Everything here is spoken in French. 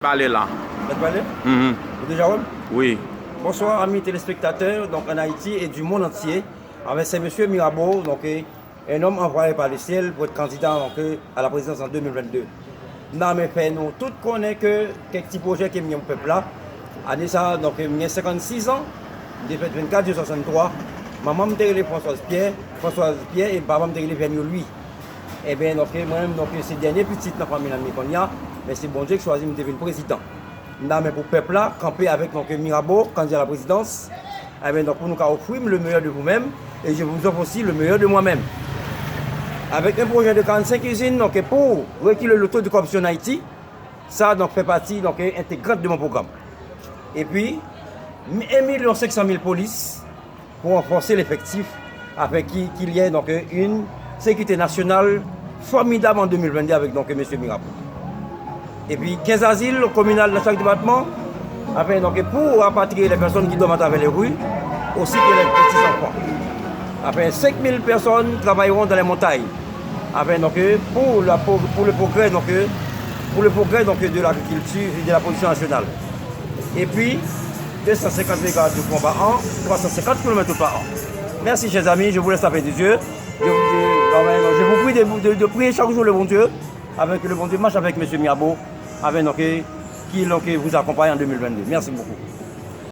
Parler là. Vous êtes parlé Mhm. Déjà, ouais? Oui. Bonsoir amis téléspectateurs donc en Haïti et du monde entier. Avec c'est Monsieur Mirabeau, donc un homme envoyé par le ciel pour être candidat à la présidence en 2022. Non mais fait nous tous connaissons que quelques petits projets qui mis au peuple là. Année ça donc j'ai 56 ans, j'ai fait 24, j'ai 63. Maman me télé Françoise Pierre et papa me télé Vernio lui. Et bien donc moi-même donc c'est dernier petit dans la famille qu'on y a, mais c'est bon Dieu qui choisit de devenir président. Non, mais pour le peuple là, camper avec donc, Mirabeau, candidat à la présidence, eh bien, donc, pour nous offrir le meilleur de vous-même et je vous offre aussi le meilleur de moi-même. Avec un projet de 45 usines donc, pour reculer le taux de corruption en Haïti, ça donc, fait partie donc, intégrante de mon programme. Et puis, 1 500 000 polices pour renforcer l'effectif afin qu'il y ait donc, une sécurité nationale formidable en 2022 avec donc, M. Mirabeau. Et puis 15 asiles communaux dans chaque département, afin, donc, pour rapatrier les personnes qui doivent à travers les rues, aussi que les petits enfants. Enfin, 5000 personnes travailleront dans les montagnes. Afin, donc, pour le progrès, de l'agriculture et de la production nationale. Et puis, 250 mégas de points par an, 350 km par an. Merci chers amis, je vous laisse taper des yeux. Je vous prie de prier chaque jour le bon Dieu, avec le bon Dieu marche avec M. Mirabeau, avec qui vous accompagne en 2022. Merci beaucoup.